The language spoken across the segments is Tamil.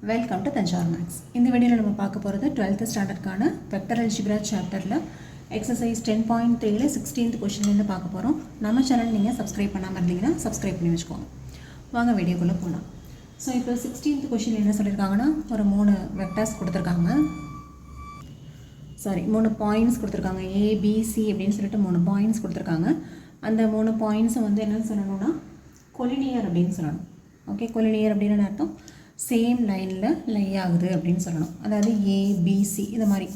Welcome to Thanjavur maths. இந்த வீடியோவில் நம்ம பார்க்க போகிறது 12th ஸ்டாண்டர்டுக்கான வெக்டர் அல்ஜிப்ரா சாப்டரில் எக்ஸசைஸ் 10.3ல 16th கொஷின்லேருந்து பார்க்க போகிறோம். நம்ம சேனல் நீங்கள் சப்ஸ்கிரைப் பண்ணாமல் இருந்தீங்கன்னா சப்ஸ்கிரைப் பண்ணி வச்சுக்கோங்க. வாங்க வீடியோக்குள்ளே போகலாம். ஸோ இப்போ 16th கொஷினில் என்ன சொல்லியிருக்காங்கன்னா, ஒரு 3 வெக்டர்ஸ் கொடுத்துருக்காங்க. மூணு பாயிண்ட்ஸ் கொடுத்துருக்காங்க. ஏபிசி அப்படின்னு சொல்லிட்டு 3 பாயிண்ட்ஸ் கொடுத்துருக்காங்க. அந்த 3 பாயிண்ட்ஸை வந்து என்னென்னு சொல்லணும்னா கொலினியர் அப்படின்னு சொல்லணும். ஓகே, கொலினியர் அப்படின்னு அர்த்தம் சேம் லைனில் லை ஆகுது அப்படின்னு சொல்லணும். அதாவது ஏபிசி இந்த மாதிரி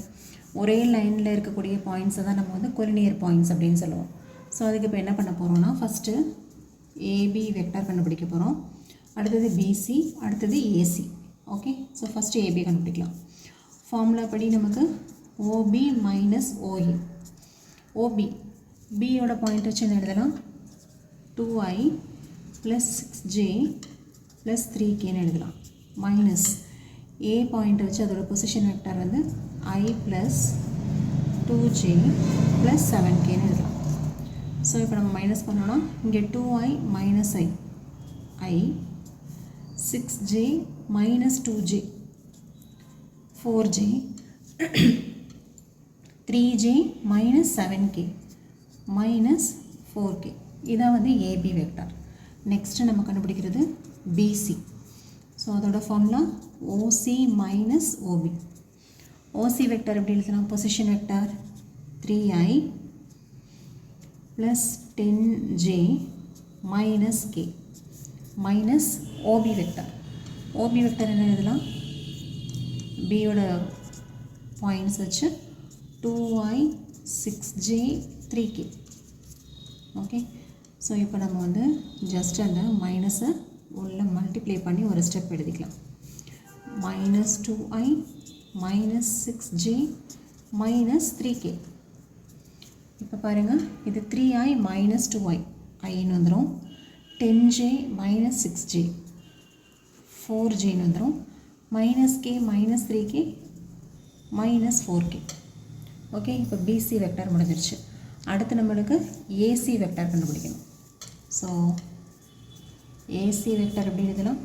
ஒரே லைனில் இருக்கக்கூடிய பாயிண்ட்ஸை தான் நம்ம வந்து கொலினியர் பாயிண்ட்ஸ் அப்படின்னு சொல்லுவோம். ஸோ அதுக்கு இப்போ என்ன பண்ண போகிறோம்னா, ஃபஸ்ட்டு ஏபி வெக்டார் கண்டுபிடிக்க போகிறோம். அடுத்தது பிசி, அடுத்தது AC. Okay, so first AB கண்டுபிடிக்கலாம். ஃபார்முலா படி நமக்கு ஓபி மைனஸ் ஓஏ. ஓபி பியோட பாயிண்ட் வச்சு என்ன எழுதலாம், 2i + 6j + 3kன்னு எழுதலாம். மைனஸ் ஏ பாயிண்ட் வச்சு அதோட பொசிஷன் வெக்டார் வந்து i + 2j + 7kன்னு எழுதலாம். ஸோ இப்போ நம்ம மைனஸ் பண்ணோன்னா இங்கே 2i - i 6j - 2j 4j 3j - 7k - 4k. இதான் வந்து ஏபி வெக்டார். நெக்ஸ்ட்டு நம்ம கண்டுபிடிக்கிறது பிசி. ஸோ அதோட formula OC minus OB. OC vector எப்படி எழுதலாம், position vector 3i + 10j - k minus OB vector. OB vector என்ன எழுதலாம், பியோட பாயிண்ட்ஸ் வச்சு 2i 6j 3k. Okay, so இப்போ நம்ம வந்து ஜஸ்ட் அந்த மைனஸை உள்ள மல்டிப்ளை பண்ணி ஒரு ஸ்டெப் எழுதிக்கலாம். -2i - 6j - 3k. இப்போ பாருங்கள், இது 3i - 2i ஐன்னு வந்துடும். 10j - 6j 4jன்னு வந்துடும். -k - 3k - 4k. ஓகே, இப்போ பிசி வெக்டார் முடிஞ்சிருச்சு. அடுத்து நம்மளுக்கு ஏசி வெக்டார் கண்டுபிடிக்கணும். ஸோ ஏசி வெக்டார் எப்படி எழுதலாம்,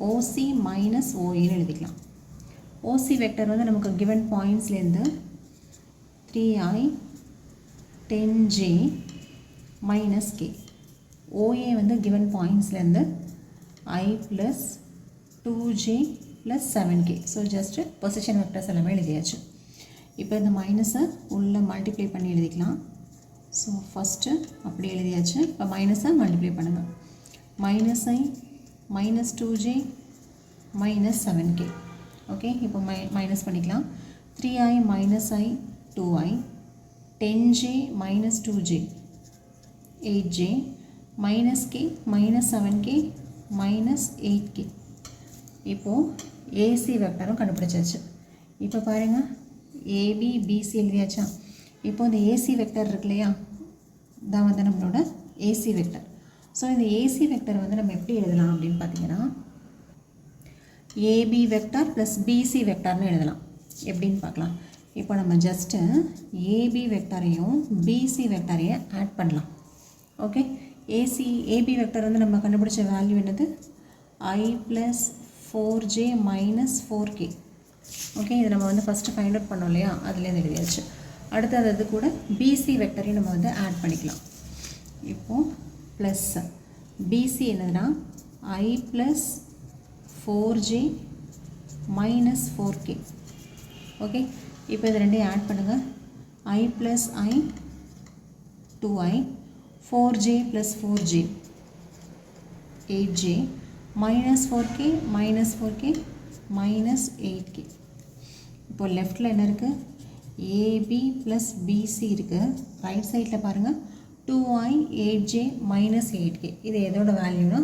ஓசி மைனஸ் ஓஏன்னு எழுதிக்கலாம். ஓசி வெக்டார் வந்து நமக்கு கிவன் பாயிண்ட்ஸ்லேருந்து 3i 10j - k. ஓஏ வந்து கிவன் பாயிண்ட்ஸ்லேருந்து i + 2j + 7k. So just position vectors எல்லாமே எழுதியாச்சு. இப்போ இந்த மைனஸை உள்ளே மல்டிப்ளை பண்ணி எழுதிக்கலாம். ஸோ ஃபஸ்ட்டு அப்படி எழுதியாச்சு. இப்போ மைனஸை மல்டிப்ளை பண்ணுங்கள். -i - 2j - 7k. ஓகே, இப்போ மைனஸ் பண்ணிக்கலாம். 3i - i 2i 10j - 2j 8j -k - 7k - 8k. இப்போது ஏசி வெக்டரும் கண்டுபிடிச்சாச்சு. இப்போ பாருங்கள், ஏபி பிசி எழுதியாச்சா. இப்போ இந்த ஏசி வெக்டர் இருக்கு இல்லையா, தான் வந்து நம்மளோட ஏசி வெக்டர். ஸோ இந்த ஏசி வெக்டர் வந்து நம்ம எப்படி எழுதலாம் அப்படின்னு பார்த்தீங்கன்னா, ஏபி வெக்டார் ப்ளஸ் பிசி வெக்டார்னு எழுதலாம். எப்படின்னு பார்க்கலாம். இப்போ நம்ம ஜஸ்ட்டு ஏபி வெக்டாரையும் பிசி வெக்டாரையும் ஆட் பண்ணலாம். ஓகே, ஏபி வெக்டர் வந்து நம்ம கண்டுபிடிச்ச வேல்யூ என்னது, i + 4j - 4k. ஓகே, இது நம்ம வந்து ஃபஸ்ட்டு ஃபைண்ட் அவுட் பண்ணோம் இல்லையா, அதுலேருந்து எழுதியாச்சு. அடுத்தது அது கூட பிசி வெக்டரையும் நம்ம வந்து ஆட் பண்ணிக்கலாம். இப்போது ப்ளஸ் பிசி என்னதுன்னா i + 4j - 4k. ஓகே, இப்போ இது ரெண்டையும் ஆட் பண்ணுங்கள். i + i 2i 4j + 4j 8j -4k -4k -8k. இப்போ லெஃப்டில் என்ன இருக்குது, ஏபி ப்ளஸ் பிசி இருக்குது. ரைட் சைடில் பாருங்கள் 2i 8j - 8k. இது எதோட வேல்யூனா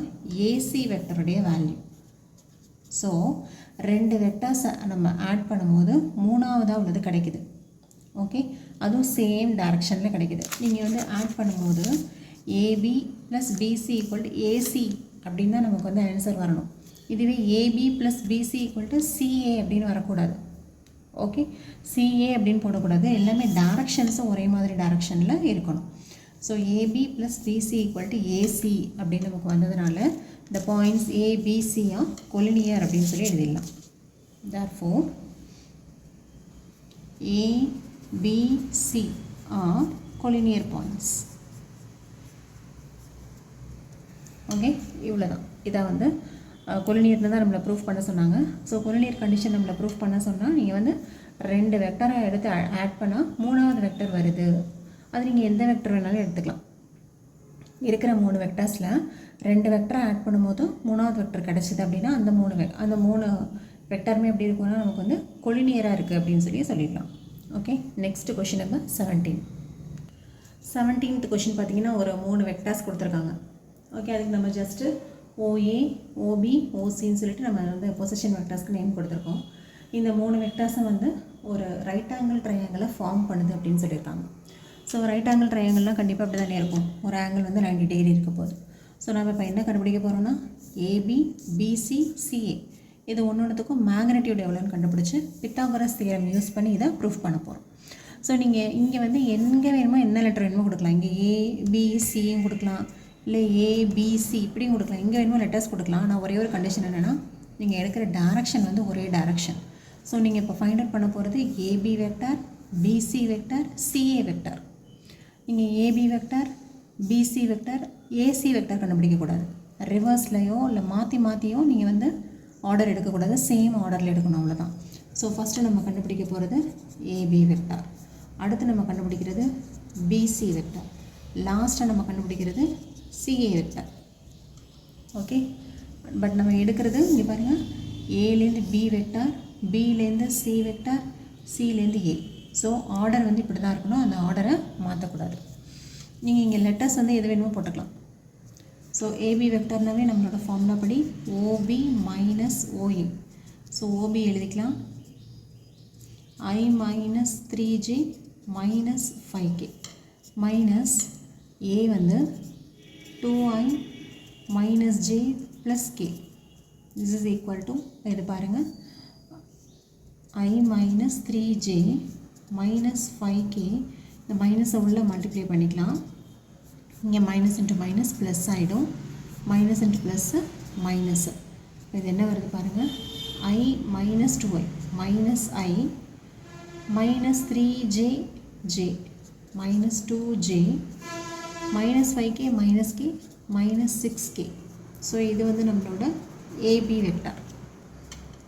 ஏசி வெக்டருடைய வேல்யூ. ஸோ 2 வெக்டர்ஸை நம்ம ஆட் பண்ணும்போது மூணாவதாக உள்ளது கிடைக்குது. ஓகே, அதுவும் சேம் டைரக்ஷனில் கிடைக்குது. நீங்கள் வந்து ஆட் பண்ணும்போது ஏபி ப்ளஸ் பிசி = ஏசி அப்படின்னு தான் நமக்கு வந்து ஆன்சர் வரணும். இதுவே ஏபி ப்ளஸ் பிசி = சிஏ அப்படின்னு வரக்கூடாது. ஓகே, சிஏ அப்படின்னு போடக்கூடாது. எல்லாமே டைரக்ஷன்ஸும் ஒரே மாதிரி டைரக்ஷனில் இருக்கணும். So AB plus BC = AC அப்படின்னு நமக்கு வந்ததுனால the points A, B, C are collinear அப்படின்னு சொல்லி எழுதிடலாம். Therefore, A, B, C are collinear points. Okay, இவ்வளோதான். இதை வந்து கொலினியர்னு தான் நம்மளை ப்ரூஃப் பண்ண சொன்னாங்க. ஸோ கொலினியர் கண்டிஷன் நம்மளை ப்ரூஃப் பண்ண சொன்னால் நீங்கள் வந்து 2 வெக்டரை எடுத்து ஆட் பண்ணால் 3வது வெக்டர் வருது. அது நீங்கள் எந்த வெக்டர் வேணாலும் எடுத்துக்கலாம். இருக்கிற 3 வெக்டர்ஸில் 2 வெக்டரை ஆட் பண்ணும்போது 3வது வெக்டர் கிடச்சிது அப்படின்னா அந்த 3 வெக்டருமே எப்படி இருக்கும்னா நமக்கு வந்து கொலினியராக இருக்குது அப்படின்னு சொல்லிடலாம். Okay, next question number 17th question பார்த்தீங்கன்னா ஒரு 3 வெக்டர்ஸ் கொடுத்துருக்காங்க. ஓகே, அதுக்கு நம்ம ஜஸ்ட்டு OA, OB, OCன்னு சொல்லிட்டு நம்ம வந்து பொசிஷன் வெக்டர்ஸ்க்கு நேம் கொடுத்துருக்கோம். இந்த 3 வெக்டர்ஸை வந்து ஒரு ரைட் ஆங்கிள் ட்ரையாங்கிளை ஃபார்ம் பண்ணுது அப்படின்னு சொல்லியிருக்காங்க. ஸோ ரைட் ஆங்கிள் ட்ரையாங்கிள்லாம் கண்டிப்பாக அப்படி தானே இருக்கும். ஒரு ஆங்கிள் வந்து 90 டிகிரி இருக்க போகுது. ஸோ நம்ம இப்போ என்ன கண்டுபிடிக்க போகிறோம்னா AB, BC, CA இது ஒன்றுத்துக்கும் மேக்னெட்டியூட் எவ்வளோன்னு கண்டுபிடிச்சி பித்தாகரஸ் தியரம் யூஸ் பண்ணி இதை ப்ரூஃப் பண்ண போகிறோம். ஸோ நீங்கள் இங்கே வந்து எங்கே வேணுமோ என்ன லெட்டர் வேணுமோ கொடுக்கலாம். இங்கே ABCயும் கொடுக்கலாம், இல்லை ABC இப்படியும் கொடுக்கலாம். எங்கே வேணுமோ லெட்டர்ஸ் கொடுக்கலாம். ஆனால் ஒரே ஒரு கண்டிஷன் என்னென்னா நீங்கள் எடுக்கிற டைரக்ஷன் வந்து ஒரே டைரக்ஷன். ஸோ நீங்கள் இப்போ ஃபைண்ட் அவுட் பண்ண போகிறது AB vector, BC vector, CA vector. நீங்கள் AB vector, BC vector, AC vector கண்டுபிடிக்கக்கூடாது. ரிவர்ஸ்லையோ இல்லை மாற்றியோ நீங்கள் வந்து ஆர்டர் எடுக்கக்கூடாது. சேம் ஆர்டரில் எடுக்கணும், அவ்வளோதான். ஸோ ஃபஸ்ட்டு நம்ம கண்டுபிடிக்க போகிறது AB வெக்டர், அடுத்து நம்ம கண்டுபிடிக்கிறது BC வெக்டர், லாஸ்ட்டாக நம்ம கண்டுபிடிக்கிறது CA வெக்டர். ஓகே, பட் நம்ம எடுக்கிறது இங்கே பாருங்கள், ஏலேருந்து B வெக்டர், பிலேருந்து C வெக்டர், சிலேருந்து A. ஸோ ஆர்டர் வந்து இப்படி தான் இருக்கணும், அந்த ஆர்டரை மாற்றக்கூடாது. நீங்கள் இங்கே லெட்டர்ஸ் வந்து எது வேணுமோ போட்டுக்கலாம். ஸோ AB வெக்டர்னாவே நம்மளோட ஃபார்முலா படி OB minus OA. So OB எழுதிக்கலாம் I minus 3J minus 5K minus A வந்து 2I minus J plus K. This is equal to இது பாருங்கள், I minus 3J minus 5K. இந்த மைனஸை உள்ள மல்டிப்ளை பண்ணிக்கலாம். இங்கே மைனஸ் இன்ட்டு மைனஸ் ப்ளஸ் ஆகிடும், மைனஸ் இன்ட்டு ப்ளஸ்ஸு மைனஸு. இது என்ன வருது பாருங்கள், I minus 2I minus I minus 3J J minus 2J minus 5K minus K minus 6K. So இது வந்து நம்மளோட AB வெக்டர்.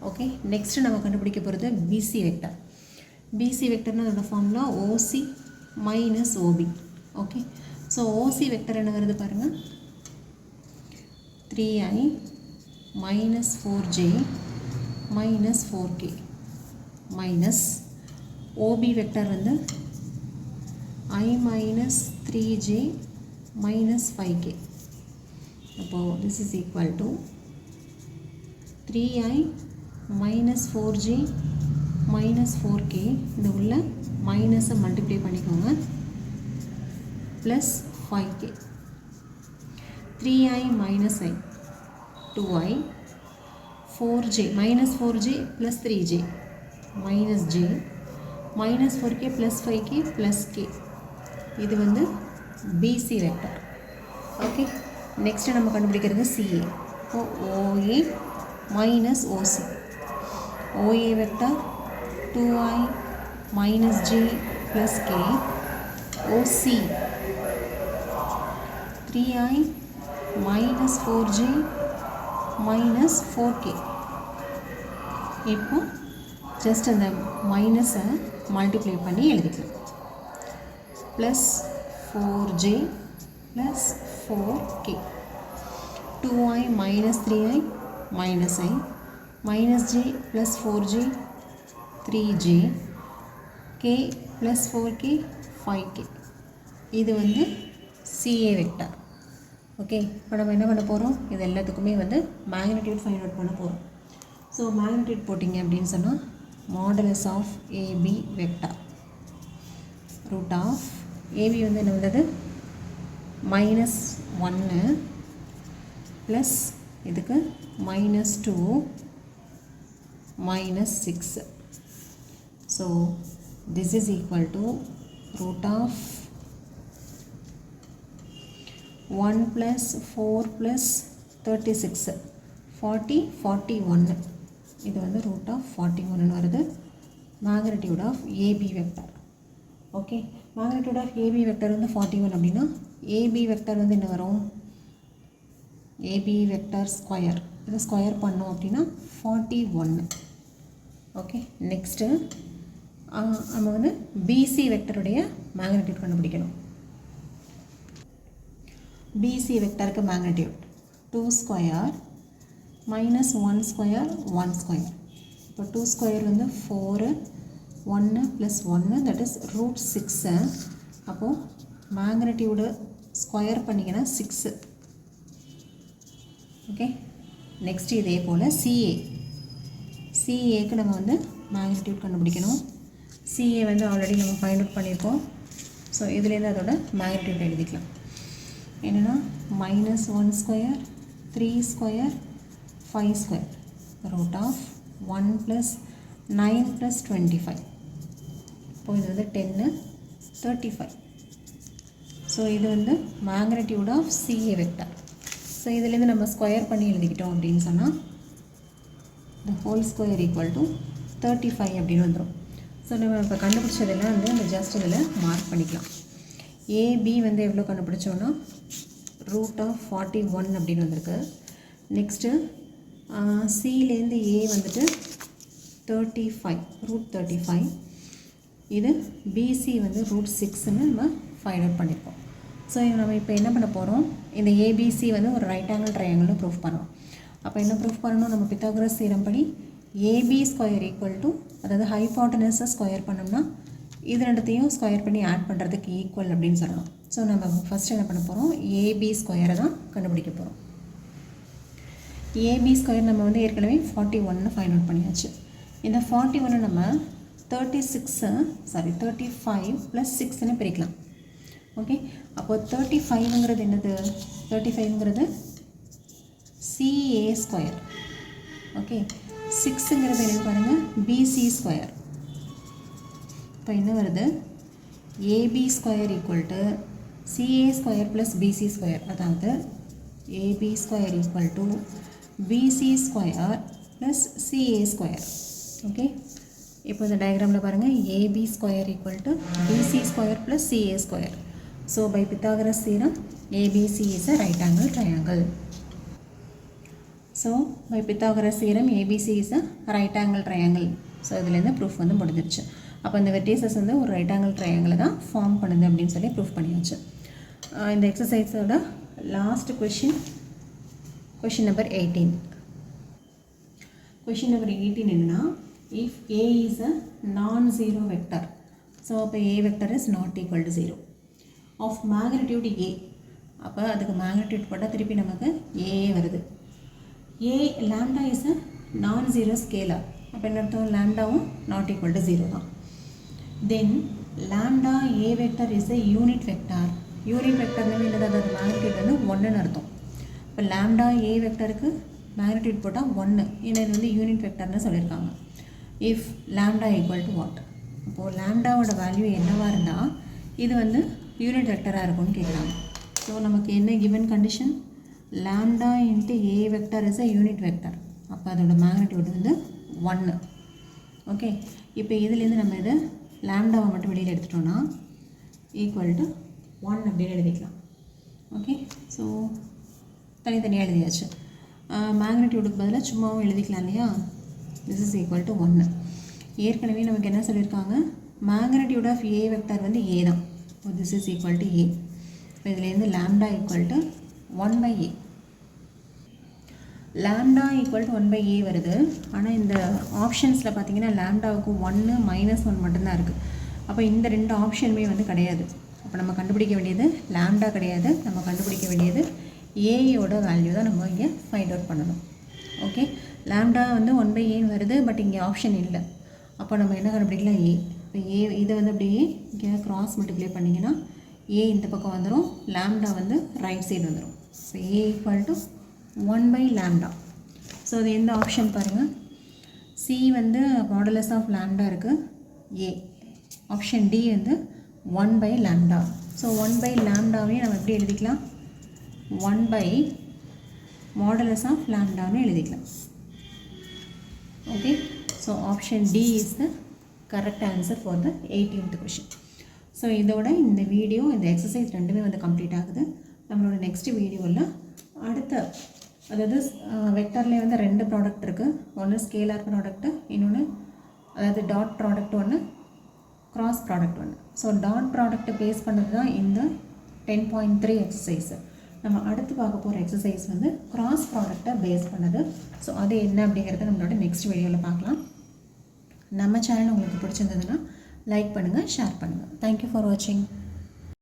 ஓகே, நெக்ஸ்ட்டு நம்ம கண்டுபிடிக்க போகிறது BC வெக்டர். BC வெக்டர்னு அதோட formula OC minus OB. Okay, so OC vector என்ன வருது பாருங்கள், 3I minus 4J minus 4K minus OB vector வந்து I minus 3J minus 5K. அப்போது this is equal to 3I minus 4J minus 4K. இந்த உள்ள மைனஸை மல்டிப்ளை பண்ணிக்கோங்க, plus 5K. 3I minus I 2I 4J minus 4J plus 3J minus J minus 4K plus 5K plus K. இது வந்து BC வெக்டர். ஓகே, நெக்ஸ்ட்டு நம்ம கண்டுபிடிக்கிறது CA. OA minus OC. OA vector 2I minus J plus K. OC 3I minus 4J minus 4K. இப்போ ஜஸ்ட் அந்த மைனஸை மல்டிப்ளை பண்ணி எழுதிக்கலாம். Plus 4J plus 4K. 2I minus 3I minus I minus J plus 4J 3J K plus 4K 5K. இது வந்து CA வெக்டர். ஓகே, இப்போ நம்ம என்ன பண்ண போகிறோம், இது எல்லாத்துக்குமே வந்து மேக்னிடியூட் ஃபைண்ட் அவுட் பண்ண போகிறோம். ஸோ மேக்னிடியூட் போட்டிங்க அப்படின்னு சொன்னால் modulus of AB vector root of AB வந்து என்ன வந்தது, மைனஸ் 1 ப்ளஸ் இதுக்கு minus 2 minus 6. So this is equal to root of 1 plus 4 plus 36 40 41 இது வந்து root of 41 வருது magnitude of AB vector. Okay, magnitude of AB vector வந்து 41 அப்படின்னா AB vector வந்து என்ன வரும்? AB vector square, இதை ஸ்கொயர் பண்ணோம் அப்படின்னா 41. ஓகே, நெக்ஸ்ட்டு நம்ம வந்து BC வெக்டருடைய மேக்னிடியூட் கண்டுபிடிக்கணும். BC வெக்டருக்கு magnitude 2 square minus 1 square 1 square. இப்போ 2 ஸ்கொயர் வந்து 4, 1 ப்ளஸ் 1 தட் இஸ் ரூட் 6. அப்போது மேக்னிடியூடு ஸ்கொயர் பண்ணிங்கன்னா 6. ஓகே, நெக்ஸ்ட் இதே போல் சிஏக்கு நம்ம வந்து மேக்னிடியூட் கண்டுபிடிக்கணும். சிஏ வந்து ஆல்ரெடி நம்ம ஃபைண்ட் அவுட் பண்ணியிருக்கோம். ஸோ இதுலேருந்து அதோட மேக்னிடியூட் எழுதிக்கலாம். என்னென்னா minus 1 square 3 square 5 square root of 1 plus 9 plus 25. இப்போ இது வந்து 10 35. ஸோ இது வந்து magnitude of CA vector. So இதுலேருந்து நம்ம ஸ்கொயர் பண்ணி எழுதிக்கிட்டோம் அப்படின்னு சொன்னால் the whole square equal to 35 அப்படின்னு வந்துடும். ஸோ நம்ம இப்போ கண்டுபிடிச்சதெல்லாம் வந்து இந்த ஜஸ்ட் இதில் மார்க் பண்ணிக்கலாம். ஏபி வந்து எவ்வளோ கண்டுபிடிச்சோன்னா ரூட் ஆஃப் 41 அப்படின்னு வந்திருக்கு. நெக்ஸ்ட்டு சிலேருந்து ஏ வந்துட்டு 35 ரூட் 35. இது பிசி வந்து ரூட் 6ன்னு நம்ம ஃபைண்ட் அவுட் பண்ணியிருக்கோம். ஸோ நம்ம இப்போ என்ன பண்ண போகிறோம், இந்த ஏபிசி வந்து ஒரு ரைட் ஆங்கிள் ட்ரையாங்கிள்னு ப்ரூஃப் பண்ணணும். அப்போ என்ன ப்ரூஃப் பண்ணணும், நம்ம பித்தாகரஸ் தியரம் படி ஏபி ஸ்கொயர் ஈக்குவல் டு, அதாவது ஹைபாட்டனஸை ஸ்கொயர் பண்ணோம்னா இது ரெண்டுத்தையும் ஸ்கொயர் பண்ணி ஆட் பண்ணுறதுக்கு ஈக்குவல் அப்படின்னு சொல்லணும். ஸோ நம்ம ஃபஸ்ட்டு என்ன பண்ண போகிறோம், ஏபி ஸ்கொயரை தான் கண்டுபிடிக்க போகிறோம். ஏபி ஸ்கொயர் நம்ம வந்து ஏற்கனவே 41 ஃபைண்ட் அவுட் பண்ணியாச்சு. இந்த 41 நம்ம 35 ப்ளஸ் 6ன்னு பிரிக்கலாம். ஓகே, அப்போது 35ங்கிறது என்னது, 35ங்கிறது சிஏ ஸ்கொயர். ஓகே, 6ங்கிறது என்ன பாருங்கள், பிசி ஸ்கொயர். இப்போ என்ன வருது, AB square equal to CA square plus BC square, அதாவது AB square equal to BC square plus CA square. Okay, இப்போ இந்த டயக்ராமில் பாருங்கள், AB square equal to BC square plus CA square. So by Pythagoras theorem ABC is a right angle triangle. So by Pythagoras theorem ABC is a right angle triangle. So இதுலேருந்து ப்ரூஃப் வந்து முடிஞ்சிருச்சு. அப்போ இந்த வெர்டிசஸ் வந்து ஒரு ரைட் ஆங்கிள் ட்ரையாங்கிள் தான் ஃபார்ம் பண்ணுது அப்படின்னு சொல்லி ப்ரூஃப் பண்ணியாச்சு. இந்த எக்ஸசைஸோட last question number 18. Question number 18 என்னன்னா, if A is a nonzero vector, so அப்போ A vector is not equal to 0 of magnitude A. அப்போ அதுக்கு மேக்னிடியூட் போட்டால் திருப்பி நமக்கு ஏ வருது. A lambda is a nonzero scalar. அப்போ என்ன அர்த்தம், லாம்டாவும் நாட் ஈக்குவல் டு 0 தான். தென் lambda A vector is a unit vector. Unit வெக்டர்னு என்னது, அதோட மேக்னிடியூட் வந்து 1ன்னு அர்த்தம். இப்போ லாம்டா ஏ வெக்டருக்கு மேக்னிடியூட் போட்டால் 1, ஏன்னா இது வந்து யூனிட் வெக்டர்னு சொல்லியிருக்காங்க. If lambda equal to what, அப்போது லாம்டாவோட வேல்யூ என்னவாக இருந்தால் இது வந்து யூனிட் வெக்டராக இருக்கும்னு கேட்குறாங்க. ஸோ நமக்கு என்ன given condition, lambda into A vector is a unit vector. அப்போ அதோட மேக்னிடியூட் வந்து 1. ஓகே, இப்போ இதுலேருந்து நம்ம இதை லாம்டாவை மட்டும் வெளியில் எடுத்துட்டோன்னா ஈக்குவல் டு 1 அப்படின்னு எழுதிக்கலாம். ஓகே, ஸோ தனித்தனியாக எழுதியாச்சு. மேக்னிடியூடுக்கு பதிலாக சும்மாவும் எழுதிக்கலாம் இல்லையா. This is equal to 1. ஏற்கனவே நமக்கு என்ன சொல்லியிருக்காங்க, மேக்னிடியூட் ஆஃப் ஏ வெக்டர் வந்து ஏ தான். So this is equal to A. இப்போ இதுலேருந்து lambda equal to 1/a. Lambda equal to 1/a வருது. ஆனால் இந்த ஆப்ஷன்ஸில் பார்த்தீங்கன்னா லாம்டாவுக்கு 1 -1 மட்டும்தான் இருக்குது. அப்போ இந்த ரெண்டு ஆப்ஷனுமே வந்து கிடையாது. அப்போ நம்ம கண்டுபிடிக்க வேண்டியது லாம்டா கிடையாது, நம்ம கண்டுபிடிக்க வேண்டியது ஏயோட வேல்யூ தான் நம்ம இங்கே ஃபைண்ட் அவுட் பண்ணணும். ஓகே, லாம்டா வந்து 1/aன்னு வருது, பட் இங்கே ஆப்ஷன் இல்லை. அப்போ நம்ம என்ன கண்டுபிடிக்கலாம், ஏ. இப்போ ஏ இதை வந்து அப்படியே இங்கே கிராஸ் மல்டிப்ளை பண்ணிங்கன்னா ஏ இந்த பக்கம் வந்துடும், லாம்டா வந்து ரைட் சைடு வந்துடும். So A equal to 1/λ. So அது எந்த ஆப்ஷன் பாருங்கள், சி வந்து மாடுலஸ் ஆஃப் லாம்டா இருக்குது, ஏ. ஆப்ஷன் டி வந்து 1/λ. ஸோ 1/λவையும் நம்ம எப்படி எழுதிக்கலாம், 1/λ மாடுலஸ் ஆஃப் லாம்டான்னு எழுதிக்கலாம். Okay, so option D is the correct answer for the 18th question. So இதோட இந்த வீடியோ, இந்த எக்ஸசைஸ் ரெண்டுமே வந்து கம்ப்ளீட் ஆகுது. நம்மளோட நெக்ஸ்ட் வீடியோவில் அடுத்த, அதாவது வெக்டர்லேயே வந்து 2 ப்ராடக்ட் இருக்குது. ஒன்று ஸ்கேலார் ப்ராடக்ட்டு, இன்னொன்று அதாவது டாட் ப்ராடக்ட் ஒன்று, கிராஸ் ப்ராடக்ட் ஒன்று. ஸோ டாட் ப்ராடக்ட்டை பேஸ் பண்ணது தான் இந்த 10.3 எக்ஸசைஸு. நம்ம அடுத்து பார்க்க போகிற எக்ஸசைஸ் வந்து கிராஸ் ப்ராடக்டை பேஸ் பண்ணது. ஸோ அது என்ன அப்படிங்கிறத நம்மளோட நெக்ஸ்ட் வீடியோவில் பார்க்கலாம். நம்ம சேனல் உங்களுக்கு பிடிச்சிருந்ததுன்னா லைக் பண்ணுங்கள், ஷேர் பண்ணுங்கள். தேங்க்யூ ஃபார் வாட்சிங்.